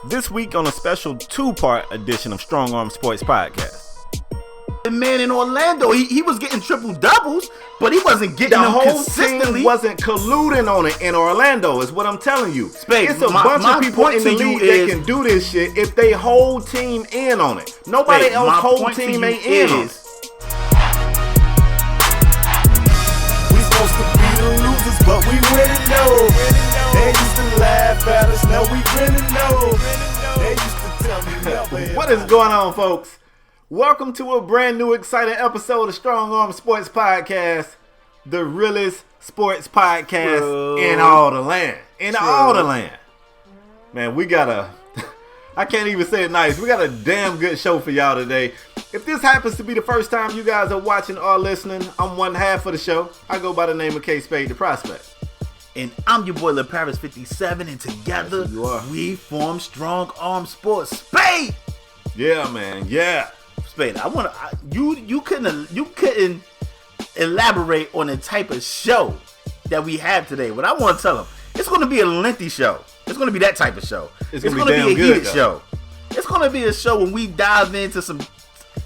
This week on a special two-part edition of Strong Arm Sports Podcast. The man in Orlando, he was getting triple doubles, but he wasn't getting The them whole consistently. team wasn't colluding on it in Orlando, is what I'm telling you. Spade, it's a bunch of people in the league that can do this shit if they whole team in on it. Nobody else whole team ain't in on it. We supposed to be the losers, but we winning though. They used to laugh at us, now we winning though. They used to tell me never. What is going on, folks? Welcome to a brand new exciting episode of Strong Arm Sports Podcast, the realest sports podcast in all the land. All the land. Man, we got I can't even say it nice. We got a damn good show for y'all today. If this happens to be the first time you guys are watching or listening, I'm one half of the show. I go by the name of K-Spade, the Prospect. And I'm your boy LaParis 57, and together we form Strong Arm Sports. Spade! Yeah, man. Yeah. Spade, you couldn't elaborate on the type of show that we have today. What I want to tell them, it's going to be a lengthy show. It's going to be that type of show. It's going to be a heated show. It's going to be a show when we dive into some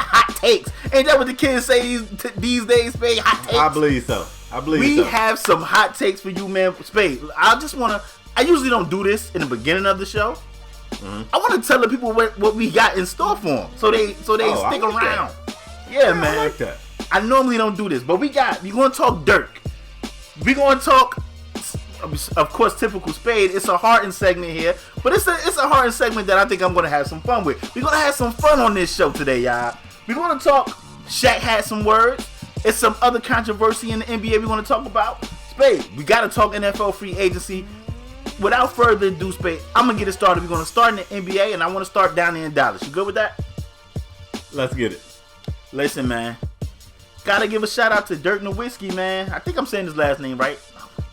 hot takes. Ain't that what the kids say these days, Spade? Hot takes? I believe so. We have some hot takes for you, man. Spade, I usually don't do this in the beginning of the show. Mm-hmm. I want to tell the people what we got in store for them, so they stick around. Yeah, man. I like that. I normally don't do this, but we're going to talk Dirk. We're going to talk, of course, typical Spade. It's a Harden segment here, but it's a Harden segment that I think I'm going to have some fun with. We're going to have some fun on this show today, y'all. We're going to talk Shaq had some words. It's some other controversy in the NBA we want to talk about. Spade, we got to talk NFL free agency. Without further ado, Spade, I'm going to get it started. We're going to start in the NBA, and I want to start down there in Dallas. You good with that? Let's get it. Listen, man. Got to give a shout out to Dirk Nowitzki, man. I think I'm saying his last name right.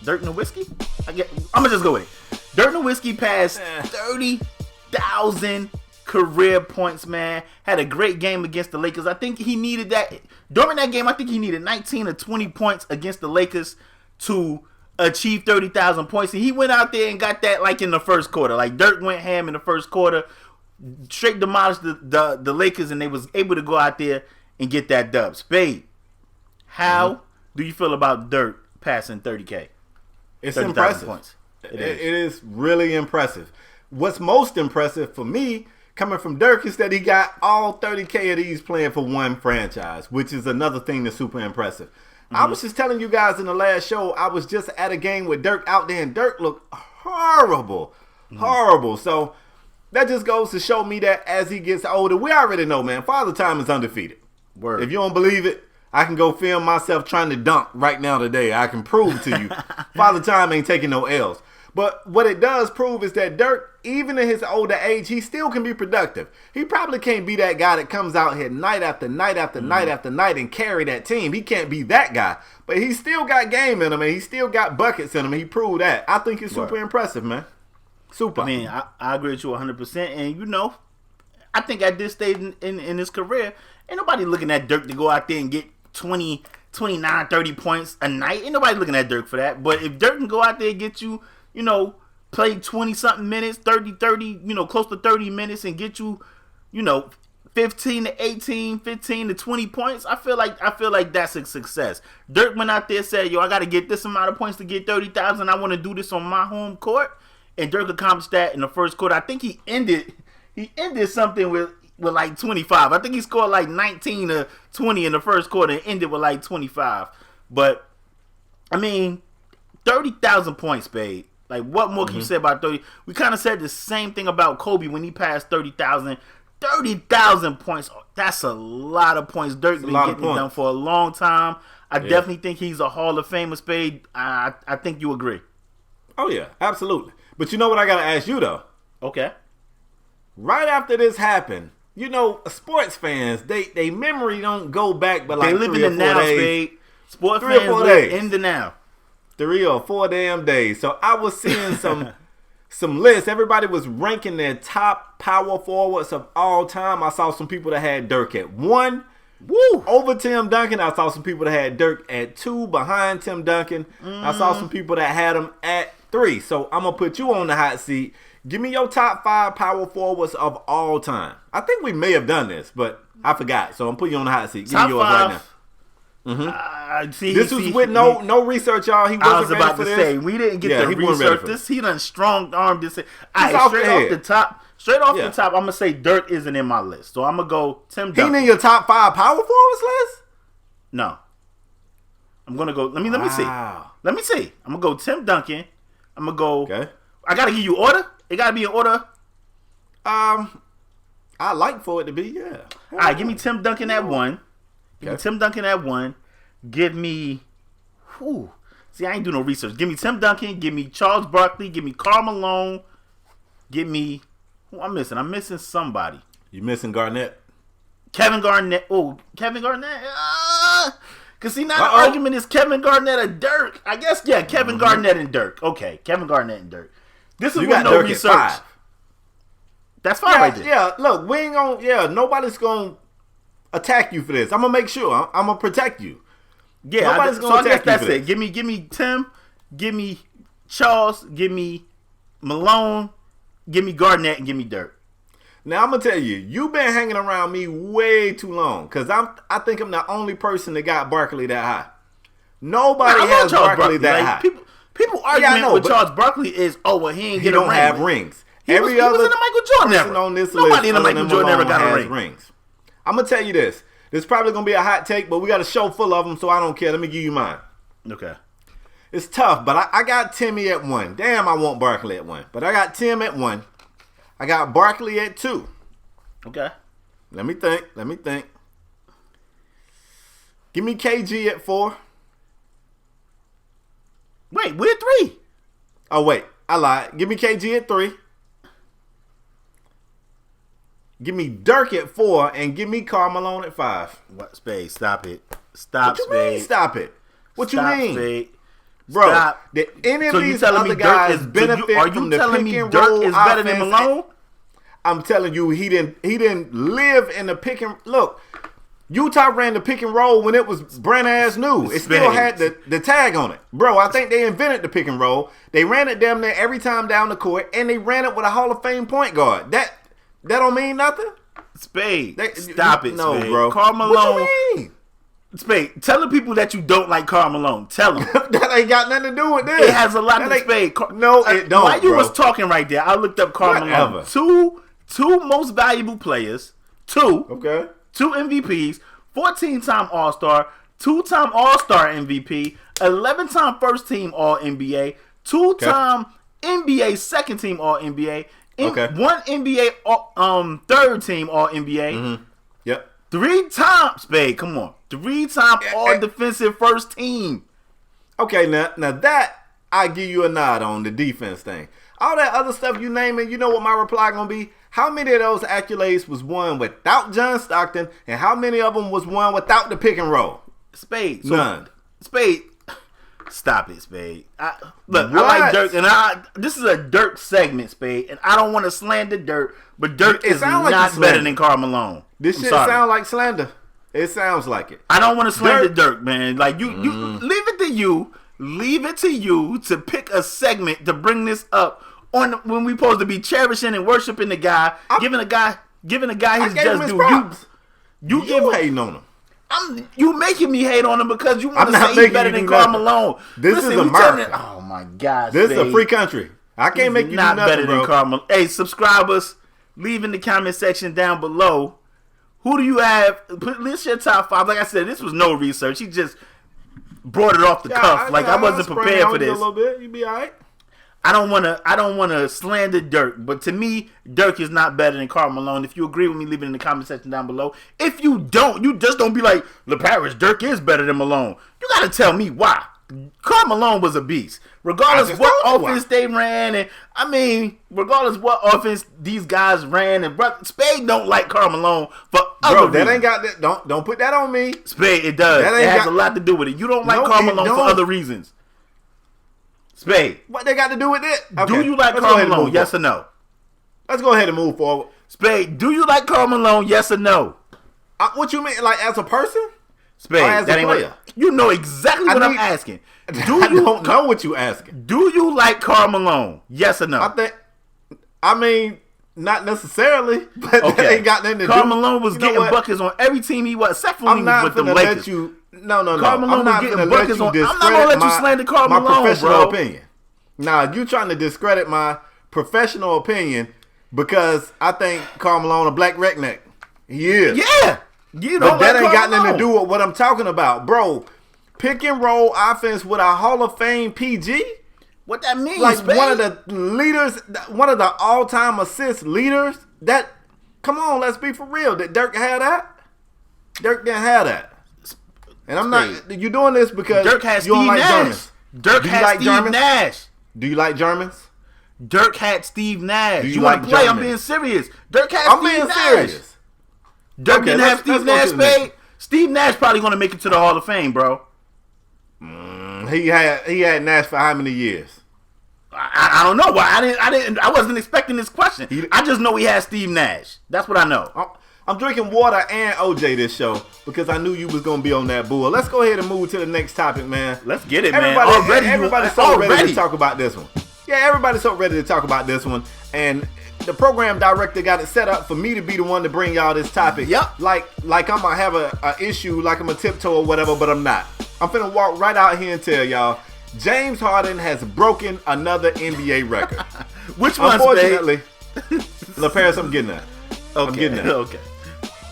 Dirk Nowitzki? I'm going to just go with it. Dirk Nowitzki passed 30,000 career points, man. Had a great game against the Lakers. I think he needed that. During that game, I think he needed 19 or 20 points against the Lakers to achieve 30,000 points. And he went out there and got that like in the first quarter. Like Dirk went ham in the first quarter, straight demolished the Lakers, and they was able to go out there and get that dub. Spade, how do you feel about Dirk passing 30K? It's impressive. Points. It is really impressive. What's most impressive for me, coming from Dirk, is that he got all 30K of these playing for one franchise, which is another thing that's super impressive. Mm-hmm. I was just telling you guys in the last show, I was just at a game with Dirk out there, and Dirk looked horrible. Horrible. So that just goes to show me that as he gets older, we already know, man, Father Time is undefeated. Word. If you don't believe it, I can go film myself trying to dunk right now today. I can prove to you Father Time ain't taking no L's. But what it does prove is that Dirk, even in his older age, he still can be productive. He probably can't be that guy that comes out here night after night after night after night and carry that team. He can't be that guy. But he still got game in him, and he still got buckets in him. He proved that. I think it's super impressive, man. Super. I mean, I agree with you 100%. And, I think at this stage in his career, ain't nobody looking at Dirk to go out there and get 20, 29, 30 points a night. Ain't nobody looking at Dirk for that. But if Dirk can go out there and get you, play 20-something minutes, 30, close to 30 minutes and get you, 15 to 18, 15 to 20 points, I feel like that's a success. Dirk went out there and said, I got to get this amount of points to get 30,000. I want to do this on my home court. And Dirk accomplished that in the first quarter. I think he ended something with like 25. I think he scored like 19 or 20 in the first quarter and ended with like 25. But, I mean, 30,000 points, Spade. Like, what more can you say about 30? We kind of said the same thing about Kobe when he passed 30,000. 30,000 points. That's a lot of points. Dirk been getting it done for a long time. I definitely think he's a Hall of Famer, Spade. I think you agree. Oh, yeah. Absolutely. But you know what I got to ask you, though? Okay. Right after this happened, sports fans, they memory don't go back but like they live 3 in or the 4 now, days. Spade. Sports fans live in the now. 3 or 4 damn days. So I was seeing some lists. Everybody was ranking their top power forwards of all time. I saw some people that had Dirk at 1. Woo! Over Tim Duncan. I saw some people that had Dirk at 2 behind Tim Duncan. I saw some people that had him at 3. So I'm going to put you on the hot seat. Give me your top 5 power forwards of all time. I think we may have done this, but I forgot. So I'm putting you on the hot seat. Give me yours right now. This was with no research, y'all. He wasn't ready for this. I was about to say, we didn't get the research. This he done strong armed this. Straight off the top, I'm gonna say Dirk isn't in my list. So I'm gonna go Tim Duncan. He in your top 5 power forwards list? No. I'm gonna go. Let me see. Let me see. I'm gonna go Tim Duncan. I'm gonna go. Okay. I gotta give you order. It gotta be in order. I like for it to be, yeah. All right, give me Tim Duncan at 1. Give me Tim Duncan at 1. Give me, see, I ain't do no research. Give me Tim Duncan. Give me Charles Barkley. Give me Karl Malone. Give me, who I'm missing? I'm missing somebody. You missing Garnett? Kevin Garnett. Oh, Kevin Garnett. Cause see, now the argument is Kevin Garnett or Dirk. I guess Kevin Garnett and Dirk. Okay, Kevin Garnett and Dirk. This is with no Dirk research. That's fine right there. Yeah, look, we ain't gonna. Yeah, nobody's gonna attack you for this. I'm gonna make sure. I'm gonna protect you. Yeah, nobody's gonna attack you for this. Give me Tim. Give me Charles. Give me Malone. Give me Garnett and give me Dirk. Now I'm gonna tell you, you've been hanging around me way too long. Cause I think I'm the only person that got Barkley that high. Nobody has Barkley that high. People arguing with Charles Barkley is, he ain't get a ring. He don't have rings. He was in the Michael Jordan era. On this Nobody list in the Michael Jordan ever got a ring. Rings. I'm gonna tell you this. This is probably gonna be a hot take, but we got a show full of them, so I don't care. Let me give you mine. Okay. It's tough, but I got Timmy at 1. Damn, I want Barkley at 1, but I got Tim at 1. I got Barkley at 2. Okay. Let me think. Give me KG at 4. Wait, we're 3. Oh, wait. I lied. Give me KG at 3. Give me Dirk at 4. And give me Karl Malone at 5. What? Spade, stop it. Stop, What you mean, stop it? What you mean? Spade. Bro, Stop. did any of these other guys benefit from the pick and roll is better than Malone? I'm telling you, he didn't live in the pick and look. Utah ran the pick and roll when it was brand ass new. It still had the tag on it, bro. I think they invented the pick and roll. They ran it damn near every time down the court, and they ran it with a Hall of Fame point guard. That don't mean nothing. Spade, stop it, no, Spade. Bro. Karl Malone. What you mean? Spade, tell the people that you don't like Karl Malone. Tell them. That ain't got nothing to do with this. It has a lot to Spade. No, it don't. While you was talking right there, I looked up Karl Malone. Two most valuable players. Okay. 2 MVPs. 14-time All-Star. 2-time All-Star MVP. 11-time First Team All-NBA. 2-time NBA Second Team All-NBA. 1 NBA Third Team All-NBA. Mm-hmm. Yep. 3 times, Spade, come on. 3-time All-Defensive First Team. Okay, now that I give you a nod on the defense thing. All that other stuff you naming, you know what my reply gonna be? How many of those accolades was won without John Stockton, and how many of them was won without the pick and roll? Spade. None. Spade. Stop it, Spade. Look, I like Dirk, and this is a Dirk segment, Spade, and I don't want to slander Dirk, but Dirk is not better than Karl Malone. This shit sound like slander. It sounds like it. I don't want to slander Dirk, man. Like you leave it to you. Leave it to you to pick a segment to bring this up on when we supposed to be cherishing and worshiping the guy, giving a guy his just due. You hating on him. You making me hate on him because you want to say he's better than Karl Malone. This is America. Oh my God, this is a free country. I can't make you not do nothing, better than Karl Malone. Hey, subscribers, leave in the comment section down below. Who do you have? List your top 5. Like I said, this was no research. He just brought it off the cuff. I wasn't prepared for this. A little bit, you be all right. I don't wanna slander Dirk, but to me, Dirk is not better than Karl Malone. If you agree with me, leave it in the comment section down below. If you don't, you just don't be like, LeParis, Dirk is better than Malone. You gotta tell me why. Karl Malone was a beast. Regardless what offense they ran, and regardless what offense these guys ran, and Spade don't like Karl Malone for other reasons. That ain't got that. Don't put that on me. Spade, it does. It has a lot to do with it. You don't like Karl Malone for other reasons. Spade. What they got to do with it? Okay. Do you like Karl Malone? Yes or no? Let's go ahead and move forward. Spade, do you like Karl Malone? Yes or no? What you mean? Like as a person? Spade, as a player? You know exactly what I'm asking. I don't know what you asking. Do you like Karl Malone? Yes or no? I mean, not necessarily, but that ain't got nothing to do. Karl Malone was getting buckets on every team he was, except for when he was with the Lakers. No. Karl Malone was getting buckets on. I'm not gonna let you slander Karl Malone, my professional bro. opinion. Nah, you trying to discredit my professional opinion because I think Karl Malone a black redneck. He is. Yeah. You know, but that ain't got nothing to do with what I'm talking about, bro. Pick and roll offense with a Hall of Fame PG. What that means, like baby? one of the leaders, one of the all-time assist leaders. That, come on, let's be for real. Did Dirk have that? Dirk didn't have that. And I'm not. You doing this because Dirk has you don't Steve like Nash. Germans. Dirk has Steve Nash. Do you like Germans? Dirk had Steve Nash. Do you like want to play? Germans? I'm being serious. Dirk has I'm Steve being Nash. serious. Dirk didn't have Steve Nash paid. Steve Nash probably going to make it to the Hall of Fame, bro. He had Nash for how many years? I don't know. I wasn't expecting this question. I just know he had Steve Nash. That's what I know. I'm drinking water and OJ this show because I knew you was gonna be on that bull. Let's go ahead and move to the next topic, man. Let's get it, man. Everybody's so ready to talk about this one. Yeah, everybody's so ready to talk about this one. And the program director got it set up for me to be the one to bring y'all this topic. Yep. Like I'm gonna have a issue, like I'm a tiptoe or whatever, but I'm not. I'm finna walk right out here and tell y'all, James Harden has broken another NBA record. Which one? Unfortunately, Paris, I'm getting that. Okay. I'm getting that. Okay.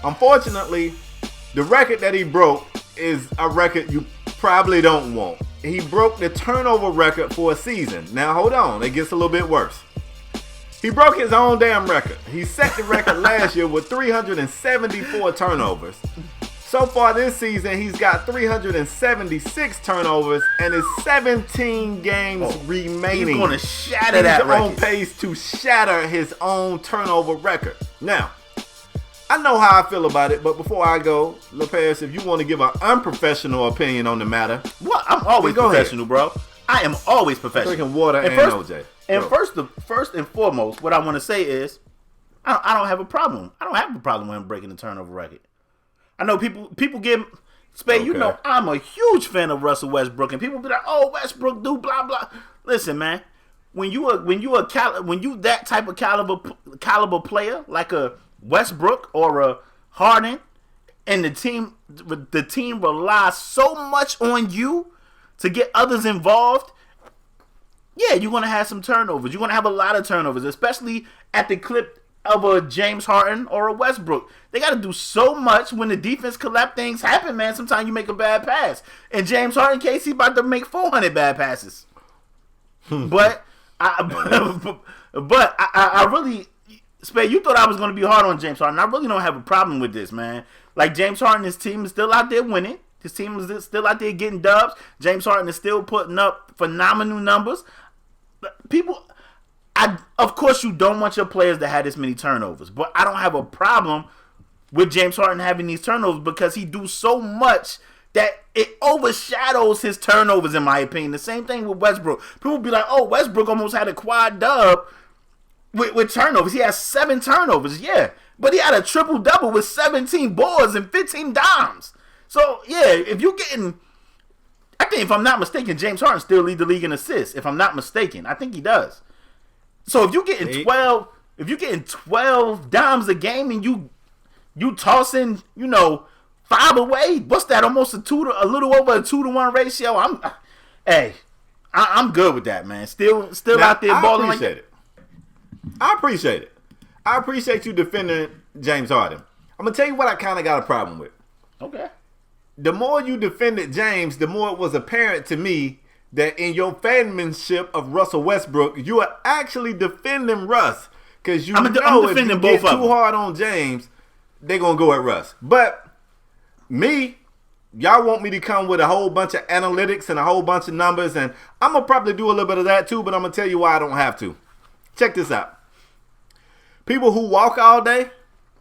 Unfortunately, the record that he broke is a record you probably don't want. He broke the turnover record for a season. Now, hold on. It gets a little bit worse. He broke his own damn record. He set the record last year with 374 turnovers. So far this season, he's got 376 turnovers and is 17 games remaining. He's going to shatter that record. He's on pace to shatter his own turnover record. Now, I know how I feel about it, but before I go, Lopez, if you want to give an unprofessional opinion on the matter. What? I'm always professional, bro. I am always professional. Drinking water and OJ. And first and foremost, what I want to say is, I don't have a problem. I don't have a problem with him breaking the turnover record. I know people get Spade. Okay. You know I'm a huge fan of Russell Westbrook, and people be like, "Oh, Westbrook do blah blah." Listen, man, when you that type of caliber player like a Westbrook or a Harden, and the team relies so much on you to get others involved. Yeah, you're gonna have some turnovers. You're gonna have a lot of turnovers, especially at the clip of a James Harden or a Westbrook. They got to do so much when the defense collapse. Things happen, man. Sometimes you make a bad pass. And James Harden, case he about to make 400 bad passes. But I really, Spade, you thought I was going to be hard on James Harden. I really don't have a problem with this, man. Like, James Harden, his team is still out there winning. His team is still out there getting dubs. James Harden is still putting up phenomenal numbers. People... of course, you don't want your players to have this many turnovers, but I don't have a problem with James Harden having these turnovers because he do so much that it overshadows his turnovers, in my opinion. The same thing with Westbrook. People be like, "Oh, Westbrook almost had a quad dub with turnovers. He has 7 turnovers, yeah, but he had a triple double with 17 boards and 15 dimes. So yeah, if you're getting, I think if I'm not mistaken, James Harden still lead the league in assists. If I'm not mistaken, I think he does. So if you're getting 12 dimes a game and you tossing, 5 away, what's that? Almost a little over a 2-to-1 ratio. I'm good with that, man. Still now, out there balling. I appreciate it. I appreciate you defending James Harden. I'm gonna tell you what I kind of got a problem with. Okay. The more you defended James, the more it was apparent to me that in your fanmanship of Russell Westbrook, you are actually defending Russ. Because if you get too hard on James, they're going to go at Russ. But me, y'all want me to come with a whole bunch of analytics and a whole bunch of numbers, and I'm going to probably do a little bit of that too, but I'm going to tell you why I don't have to. Check this out. People who walk all day,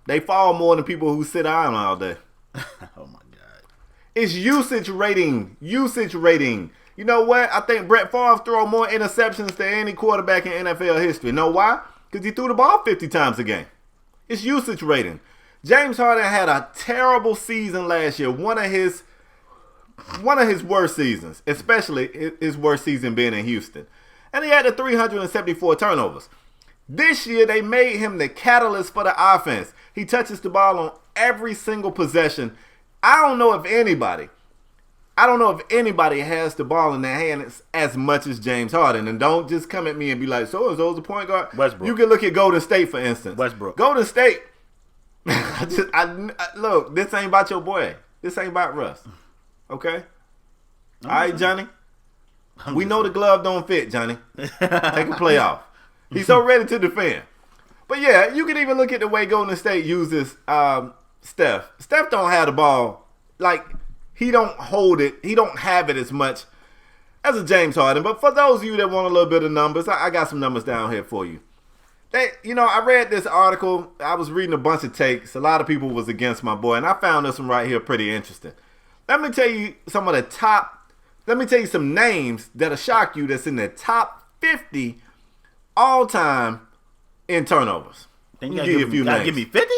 they fall more than people who sit down all day. Oh, my God. It's usage rating. Usage rating. You know what? I think Brett Favre throw more interceptions than any quarterback in NFL history. You know why? Because he threw the ball 50 times a game. It's usage rating. James Harden had a terrible season last year. One of his worst seasons, especially his worst season being in Houston. And he had the 374 turnovers. This year, they made him the catalyst for the offense. He touches the ball on every single possession. I don't know if anybody has the ball in their hands as much as James Harden. And don't just come at me and be like, so-and-so's the point guard. Westbrook. You can look at Golden State, for instance. Westbrook. Golden State. Look, this ain't about your boy. This ain't about Russ. Okay? All right, Johnny? We know the glove don't fit, Johnny. Take a play off. He's so ready to defend. But yeah, you can even look at the way Golden State uses Steph. Steph don't have the ball. Like, he don't hold it. He don't have it as much as a James Harden. But for those of you that want a little bit of numbers, I got some numbers down here for you. I read this article. I was reading a bunch of takes. A lot of people was against my boy. And I found this one right here pretty interesting. Let me tell you some names that'll shock you that's in the top 50 all time in turnovers. Then you gotta give you a few names. Give me 50?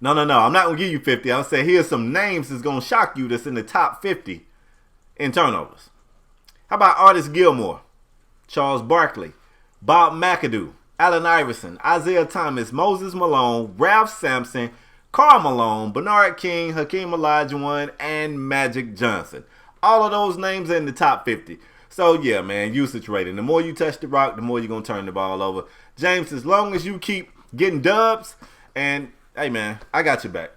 No. I'm not going to give you 50. I'll say here's some names that's going to shock you that's in the top 50 in turnovers. How about Artis Gilmore, Charles Barkley, Bob McAdoo, Allen Iverson, Isaiah Thomas, Moses Malone, Ralph Sampson, Karl Malone, Bernard King, Hakeem Olajuwon, and Magic Johnson. All of those names are in the top 50. So, yeah, man, usage rating. The more you touch the rock, the more you're going to turn the ball over. James, as long as you keep getting dubs, and, hey, man, I got your back.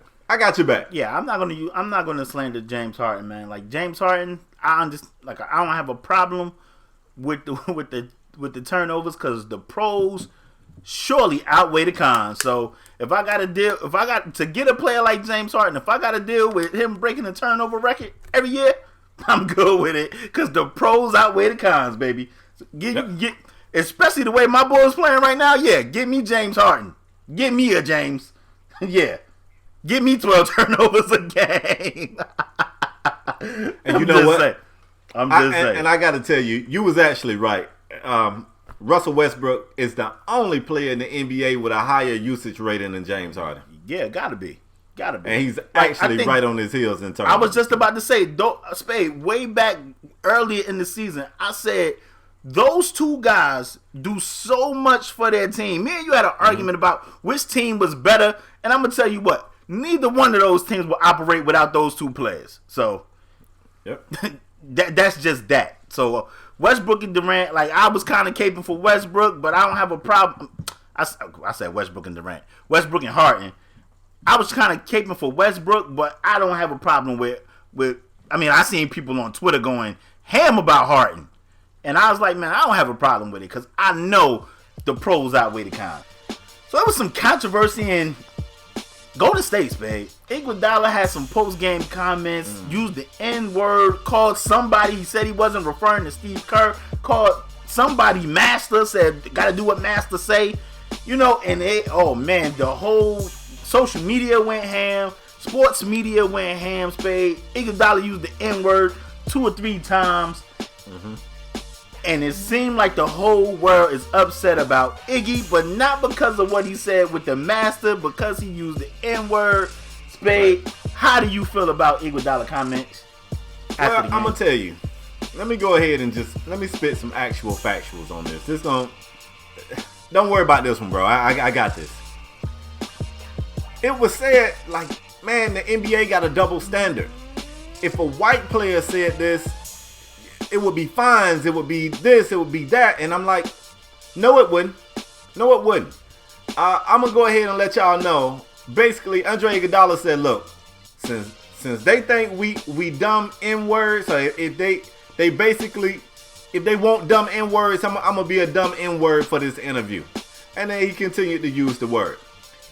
Yeah, I'm not gonna slander James Harden, man. Like, James Harden, I don't have a problem with the turnovers because the pros surely outweigh the cons. So if I got to get a player like James Harden, if I got to deal with him breaking the turnover record every year, I'm good with it because the pros outweigh the cons, baby. Especially the way my boy is playing right now. Yeah, give me James Harden. Give me a James. Yeah, give me 12 turnovers a game. And you know what? I'm just saying. And I got to tell you, you was actually right. Russell Westbrook is the only player in the NBA with a higher usage rating than James Harden. Yeah, gotta be. And he's actually right on his heels in terms. I was just about to say, Spade, way back earlier in the season, I said those two guys do so much for their team. Me and you had an argument about which team was better, and I'm gonna tell you what, neither one of those teams will operate without those two players. So, yep. that's just that. So Westbrook and Durant, like I was kind of caping for Westbrook, but I don't have a problem. I said Westbrook and Durant, Westbrook and Harden. I was kind of caping for Westbrook, but I don't have a problem with. I mean, I seen people on Twitter going ham about Harden, and I was like, man, I don't have a problem with it because I know the pros outweigh the cons. So there was some controversy in Golden State, babe. Iguodala had some post-game comments, used the N-word, called somebody, he said he wasn't referring to Steve Kerr, called somebody master, said, gotta do what master say, and the whole social media went ham, sports media went ham, Spade. Iguodala used the N-word 2 or 3 times, and it seemed like the whole world is upset about Iggy, but not because of what he said with the master, because he used the N-word. Spade, how do you feel about Iguodala comments? Well, I'm going to tell you. Let me go ahead and let me spit some actual factuals on this. Don't worry about this one, bro. I got this. It was said, like, man, the NBA got a double standard. If a white player said this, it would be fines, it would be this, it would be that. And I'm like, no, it wouldn't. I'm going to go ahead and let y'all know. Basically, Andre Iguodala said, look, since they think we dumb N-words, so if they want dumb N-words, I'm going to be a dumb N-word for this interview. And then he continued to use the word.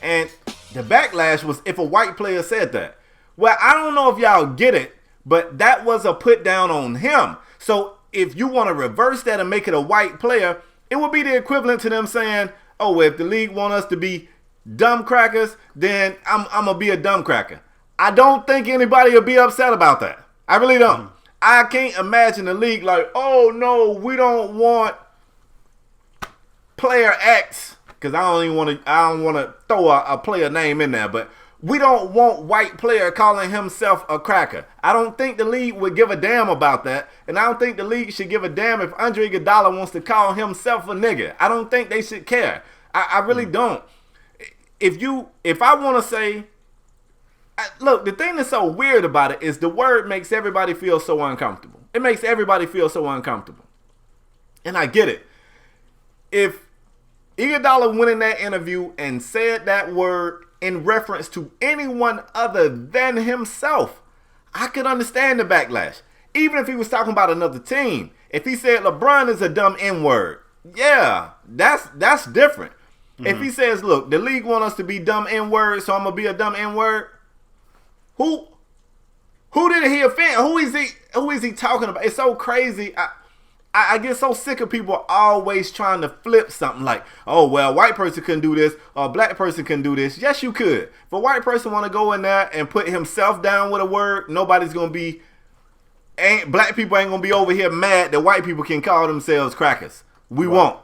And the backlash was if a white player said that. Well, I don't know if y'all get it, but that was a put down on him. So if you want to reverse that and make it a white player, it would be the equivalent to them saying, oh, if the league want us to be dumb crackers, then I'm going to be a dumb cracker. I don't think anybody will be upset about that. I really don't. I can't imagine the league like, oh, no, we don't want player X, because I don't want to throw a player name in there, but we don't want white player calling himself a cracker. I don't think the league would give a damn about that. And I don't think the league should give a damn if Andre Iguodala wants to call himself a nigga. I don't think they should care. I really don't. If I want to say, look, the thing that's so weird about it is the word makes everybody feel so uncomfortable. It makes everybody feel so uncomfortable. And I get it. If Iguodala went in that interview and said that word in reference to anyone other than himself, I could understand the backlash. Even if he was talking about another team. If he said LeBron is a dumb N-word, yeah, that's different. Mm-hmm. If he says, look, the league want us to be dumb N-word, so I'm going to be a dumb N-word, who did he offend? Who is he talking about? It's so crazy. I get so sick of people always trying to flip something like, oh, well, white person couldn't do this or black person can do this. Yes, you could. If a white person want to go in there and put himself down with a word, nobody's going to be, black people ain't going to be over here mad that white people can call themselves crackers. We won't.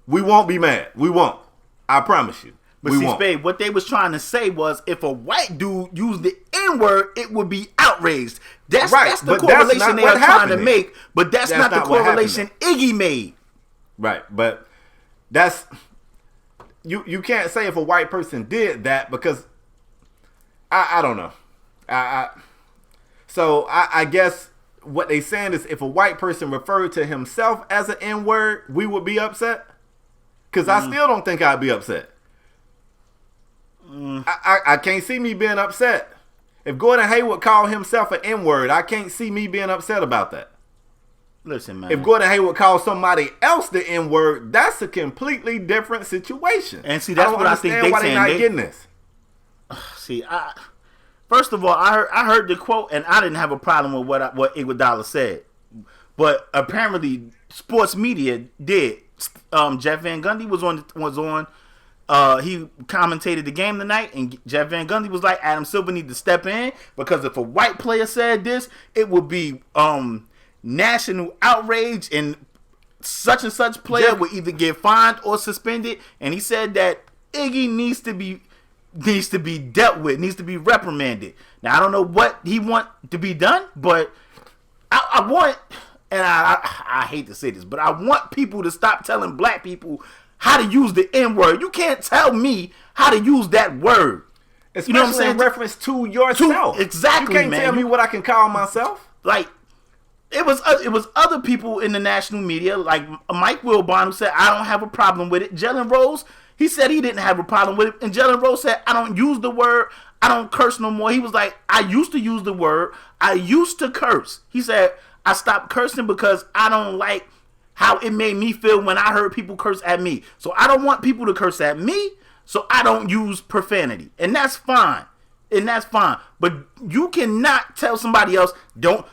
We won't be mad. We won't. I promise you. But see, Spade, what they was trying to say was if a white dude used the N-word, it would be outraged. That's the correlation they are trying to make, but that's not the correlation Iggy made. Right, but that's you can't say if a white person did that because I don't know. So I guess what they saying is if a white person referred to himself as an N-word, we would be upset? Because I still don't think I'd be upset. I can't see me being upset. If Gordon Hayward called himself an N-word, I can't see me being upset about that. Listen, man. If Gordon Hayward calls somebody else the N-word, that's a completely different situation. And see, that's what I think why they're not getting this. See, first of all, I heard the quote, and I didn't have a problem with what Iguodala said. But apparently, sports media did. Jeff Van Gundy was on. He commentated the game tonight, and Jeff Van Gundy was like, Adam Silver need to step in because if a white player said this, it would be national outrage, and such player would either get fined or suspended. And he said that Iggy needs to be dealt with, needs to be reprimanded. Now I don't know what he want to be done, but I want, and I hate to say this, but I want people to stop telling black people how to use the N-word. You can't tell me how to use that word. Especially, you know what I'm saying? In reference to yourself. Exactly, man. You can't tell me what I can call myself. Like, it was other people in the national media, like Mike Wilbon, who said, I don't have a problem with it. Jalen Rose, he said he didn't have a problem with it. And Jalen Rose said, I don't use the word. I don't curse no more. He was like, I used to use the word. I used to curse. He said, I stopped cursing because I don't like how it made me feel when I heard people curse at me. So I don't want people to curse at me, so I don't use profanity. And that's fine. But you cannot tell somebody else, don't,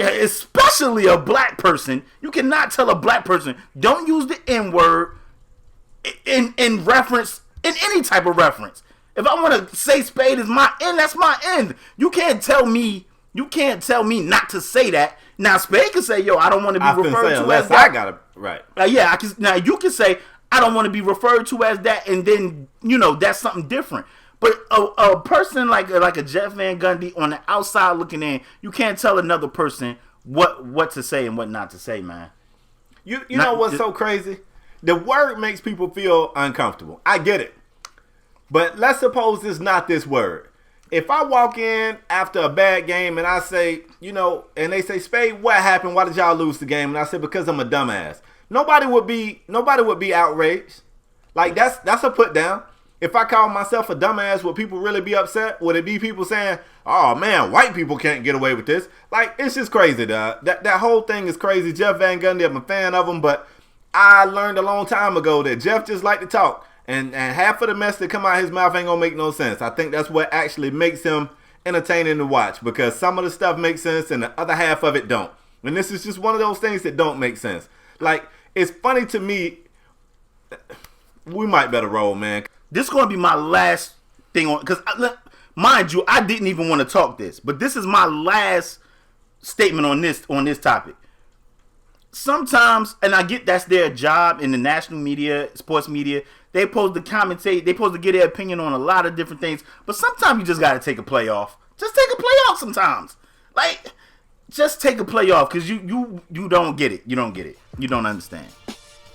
especially a black person, you cannot tell a black person, don't use the N-word in reference, in any type of reference. If I want to say Spade is my end, that's my end. You can't tell me not to say that. Now, Spade can say, yo, I don't want to be referred to as that. I got it right. Yeah, now you can say, I don't want to be referred to as that, and then, that's something different. But a person like a Jeff Van Gundy on the outside looking in, you can't tell another person what to say and what not to say, man. You know what's so crazy? The word makes people feel uncomfortable. I get it. But let's suppose it's not this word. If I walk in after a bad game and I say, and they say, Spade, what happened? Why did y'all lose the game? And I say, because I'm a dumbass. Nobody would be outraged. Like that's a put down. If I call myself a dumbass, would people really be upset? Would it be people saying, oh man, white people can't get away with this? Like, it's just crazy, dog. That whole thing is crazy. Jeff Van Gundy, I'm a fan of him, but I learned a long time ago that Jeff just like to talk. And half of the mess that come out of his mouth ain't gonna make no sense. I think that's what actually makes him entertaining to watch, because some of the stuff makes sense and the other half of it don't. And this is just one of those things that don't make sense. Like, it's funny to me. We might better roll, man. This is gonna be my last thing on, because mind you, I didn't even want to talk this, but this is my last statement on this topic. sometimes, and I get that's their job in the national media, sports media. They supposed to commentate. They supposed to get their opinion on a lot of different things. But sometimes you just got to take a play off. Just take a play off sometimes. Like, just take a play off because you don't get it. You don't get it. You don't understand.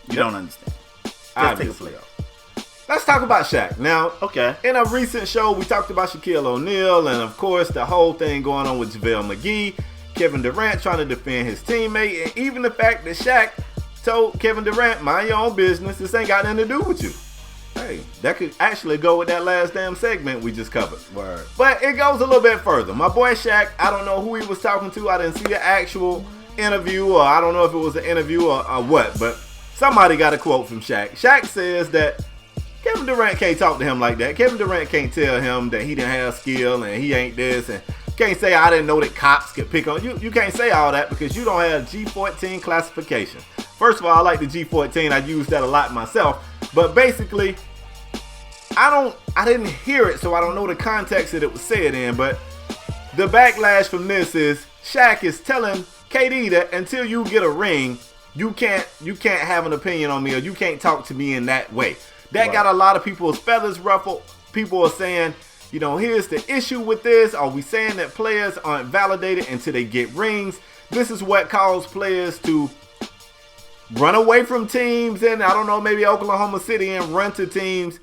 You don't understand. Just take a play off. Let's talk about Shaq. Now, okay. In a recent show, we talked about Shaquille O'Neal and, of course, the whole thing going on with JaVale McGee, Kevin Durant trying to defend his teammate, and even the fact that Shaq told Kevin Durant, mind your own business, this ain't got nothing to do with you. Hey, that could actually go with that last damn segment we just covered. Word. But it goes a little bit further. My boy Shaq, I don't know who he was talking to. I didn't see the actual interview, or I don't know if it was an interview or what, but somebody got a quote from Shaq. Shaq says that Kevin Durant can't talk to him like that. Kevin Durant can't tell him that he didn't have skill and he ain't this, and can't say I didn't know that cops could pick on you. You can't say all that because you don't have G14 classification. First of all, I like the G14. I use that a lot myself. But basically, I didn't hear it, so I don't know the context that it was said in. But the backlash from this is Shaq is telling KD that until you get a ring, you can't have an opinion on me, or you can't talk to me in that way. That got a lot of people's feathers ruffled. People are saying, you know, here's the issue with this. Are we saying that players aren't validated until they get rings? This is what caused players to run away from teams in, I don't know, maybe Oklahoma City, and run to teams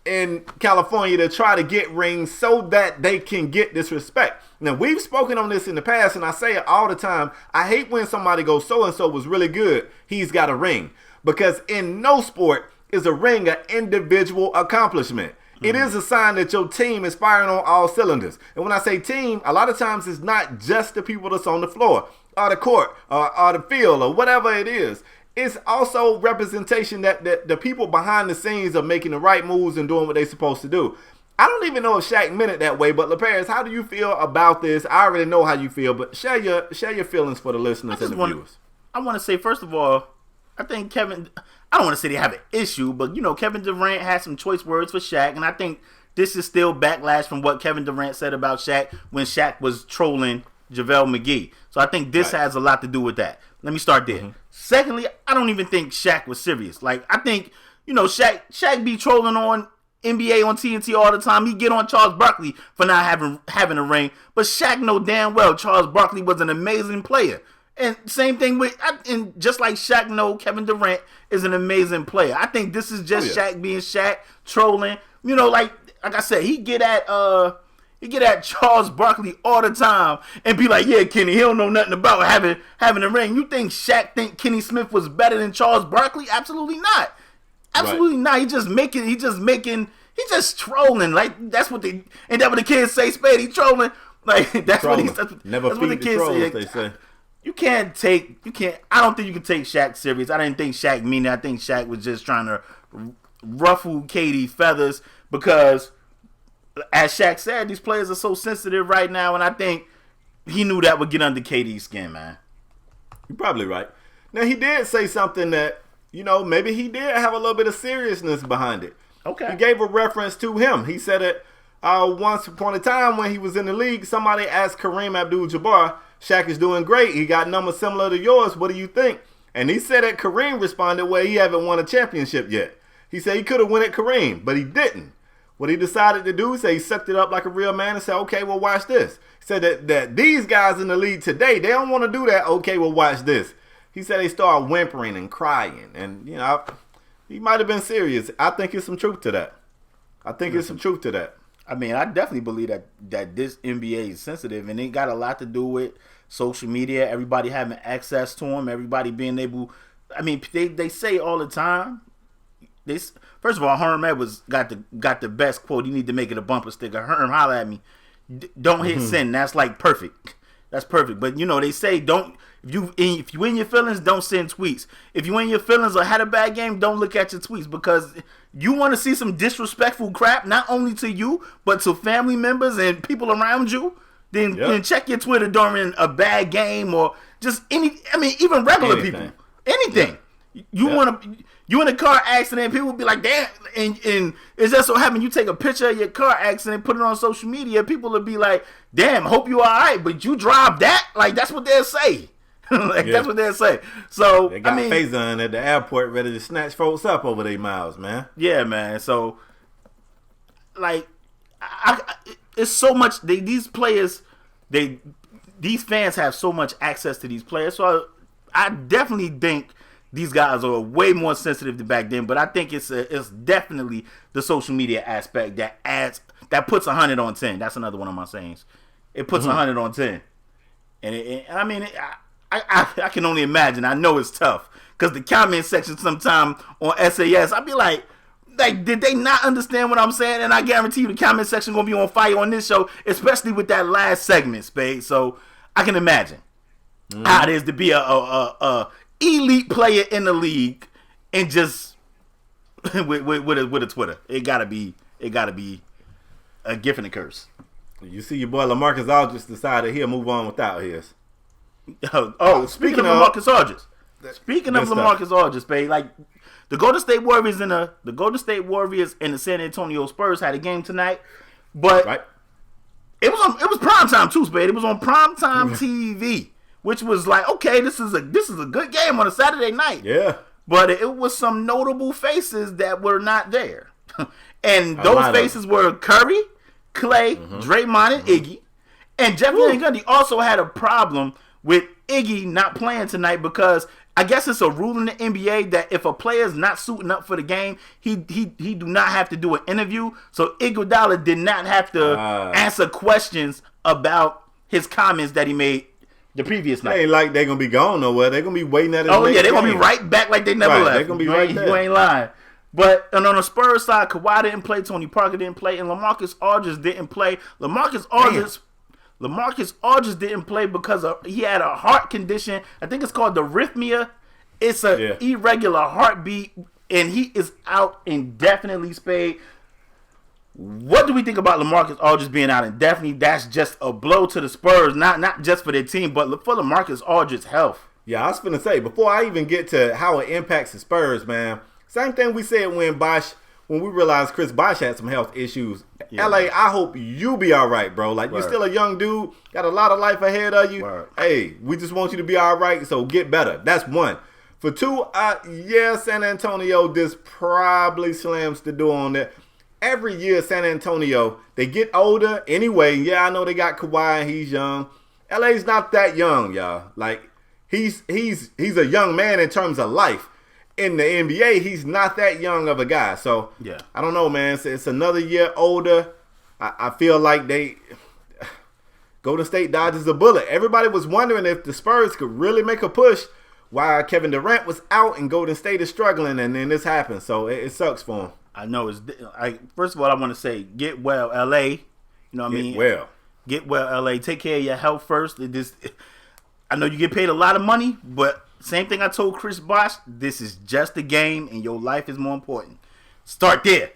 in California to try to get rings so that they can get this respect. Now, we've spoken on this in the past, and I say it all the time. I hate when somebody goes, so-and-so was really good, he's got a ring. Because in no sport is a ring an individual accomplishment. It is a sign that your team is firing on all cylinders. And when I say team, a lot of times it's not just the people that's on the floor or the court or the field or whatever it is. It's also representation that the people behind the scenes are making the right moves and doing what they're supposed to do. I don't even know if Shaq meant it that way, but LaParis, how do you feel about this? I already know how you feel, but share your feelings for the listeners and the viewers. I want to say, first of all, I think Kevin, I don't want to say they have an issue, but, you know, Kevin Durant had some choice words for Shaq, and I think this is still backlash from what Kevin Durant said about Shaq when Shaq was trolling JaVale McGee. So I think this has a lot to do with that. Let me start there. Secondly, I don't even think Shaq was serious. Like, I think, you know, Shaq be trolling on NBA on TNT all the time. He get on Charles Barkley for not having a ring, but Shaq know damn well Charles Barkley was an amazing player. And same thing with, and just like Shaq know, Kevin Durant is an amazing player. I think this is just Shaq being Shaq, trolling. You know, like I said, he get at Charles Barkley all the time and be like, yeah, Kenny, he don't know nothing about having a ring. You think Shaq think Kenny Smith was better than Charles Barkley? Absolutely not. Absolutely not. He just trolling. Like, that's what and that's what the kids say, Spade, he trolling. Like, that's what the kids say. They say. I don't think you can take Shaq serious. I didn't think Shaq mean it. I think Shaq was just trying to ruffle KD's feathers because, as Shaq said, these players are so sensitive right now, and I think he knew that would get under KD's skin, man. You're probably right. Now, he did say something that, you know, maybe he did have a little bit of seriousness behind it. Okay. He gave a reference to him. He said it once upon a time when he was in the league, somebody asked Kareem Abdul-Jabbar, Shaq is doing great. He got numbers similar to yours. What do you think? And he said that Kareem responded, well, he haven't won a championship yet. He said he could have won at Kareem, but he didn't. What he decided to do is he sucked it up like a real man and said, okay, well, watch this. He said that these guys in the league today, they don't want to do that. Okay, well, watch this. He said they started whimpering and crying. And, you know, he might have been serious. I think there's some truth to that. I mean, I definitely believe that this NBA is sensitive, and it got a lot to do with social media, everybody having access to them, everybody being able. I mean, they say all the time. First of all, Herm Edwards got the best quote. You need to make it a bumper sticker. Herm, holla at me. Don't hit send. That's like perfect. That's perfect. But you know, they say don't. If you in your feelings, don't send tweets. If you in your feelings or had a bad game, don't look at your tweets because you want to see some disrespectful crap, not only to you but to family members and people around you. Then check your Twitter during a bad game or just even regular people. Anything. You in a car accident, people will be like, damn, and it's just so happened you take a picture of your car accident, put it on social media, people will be like, damn, hope you all right, but you drive that? Like, that's what they'll say. That's what they'll say. So they got Faison at the airport ready to snatch folks up over their mouths, man. Yeah, man. So it's so much. These players, these fans have so much access to these players. So I definitely think these guys are way more sensitive than back then. But I think it's definitely the social media aspect that puts 100 on 10. That's another one of my sayings. It puts 100 on 10. And I can only imagine. I know it's tough because the comment section sometime on SAS, I'd be like, did they not understand what I'm saying? And I guarantee you the comment section gonna be on fire on this show, especially with that last segment, Spade. So I can imagine how it is to be a elite player in the league and just with a Twitter. It gotta be a gift and a curse. You see your boy LaMarcus Aldridge decided he'll move on without his. Speaking of LaMarcus Aldridge. Speaking of LaMarcus Aldridge, Spade, like the Golden State Warriors and the San Antonio Spurs had a game tonight, but it was primetime too, Spade. It was on primetime TV, which was like, okay, this is a good game on a Saturday night. Yeah. But it was some notable faces that were not there. And those faces were Curry, Clay, Draymond, and Iggy. And Jeff Van Gundy also had a problem with Iggy not playing tonight because I guess it's a rule in the NBA that if a player's not suiting up for the game, he do not have to do an interview. So Iguodala did not have to answer questions about his comments that he made the previous night. It ain't like they're going to be gone nowhere. They're going to be waiting at his next they're going to game. be right back like they never left. They're going to be right there. You ain't lying. But and on the Spurs side, Kawhi didn't play, Tony Parker didn't play, and LaMarcus Aldridge didn't play. LaMarcus Aldridge didn't play because he had a heart condition. I think it's called arrhythmia. It's an irregular heartbeat, and he is out indefinitely, Spade. What do we think about LaMarcus Aldridge being out indefinitely? That's just a blow to the Spurs, not just for their team, but for LaMarcus Aldridge's health. Yeah, I was going to say, before I even get to how it impacts the Spurs, man, same thing we said when we realized Chris Bosh had some health issues. Yeah, LA, I hope you be all right, bro. Like, you're still a young dude, got a lot of life ahead of you. Hey, we just want you to be all right, so get better. That's one. For two, San Antonio, this probably slams the door on that. Every year, San Antonio, they get older anyway. Yeah, I know they got Kawhi and he's young. LA's not that young, y'all. Like, he's a young man in terms of life. In the NBA, he's not that young of a guy. So, yeah, I don't know, man. It's another year older. I feel like Golden State dodges a bullet. Everybody was wondering if the Spurs could really make a push while Kevin Durant was out and Golden State is struggling, and then this happened. So, it sucks for him. I know. First of all, I want to say, get well, LA. You know what I mean? Get well, LA. Take care of your health first. I know you get paid a lot of money, but same thing I told Chris Bosh, this is just a game and your life is more important. Start there.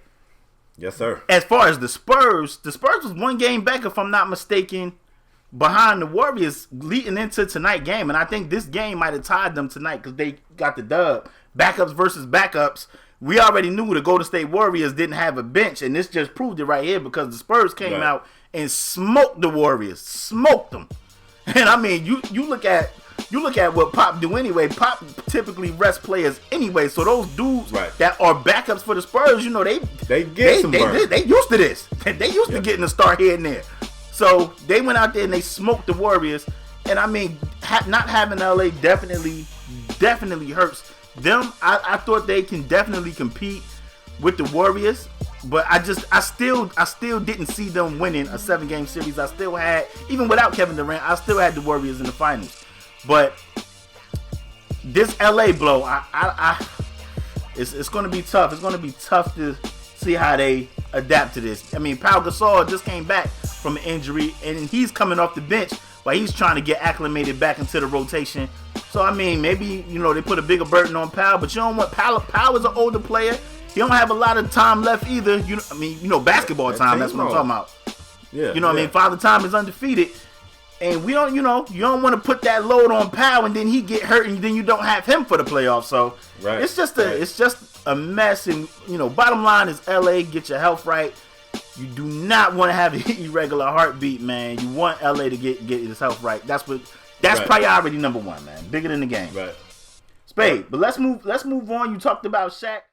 Yes, sir. As far as the Spurs was one game back, if I'm not mistaken, behind the Warriors leading into tonight's game. And I think this game might have tied them tonight because they got the dub. Backups versus backups. We already knew the Golden State Warriors didn't have a bench, and this just proved it right here because the Spurs came out and smoked the Warriors. Smoked them. And I mean, you look at what Pop do anyway. Pop typically rests players anyway. So those dudes that are backups for the Spurs, you know, they used to this. They used to getting a start here and there. So they went out there and they smoked the Warriors. And I mean, not having LA definitely hurts them. I thought they can definitely compete with the Warriors. But I still didn't see them winning a 7-game series. I still had, even without Kevin Durant, I still had the Warriors in the finals. But this LA blow, it's going to be tough. It's going to be tough to see how they adapt to this. I mean, Pau Gasol just came back from an injury, and he's coming off the bench while he's trying to get acclimated back into the rotation. So, I mean, maybe, you know, they put a bigger burden on Pau, but you don't want Pau is an older player. He don't have a lot of time left either. Basketball time. That's what I'm talking about. Yeah. You know what I mean? Father Time is undefeated. And we don't, you don't want to put that load on Powell and then he get hurt and then you don't have him for the playoffs. So it's just a mess. And bottom line is LA, get your health right. You do not want to have an irregular heartbeat, man. You want LA to get his health right. That's what That's Right. priority number one, man. Bigger than the game. Right. Spade. But let's move on. You talked about Shaq.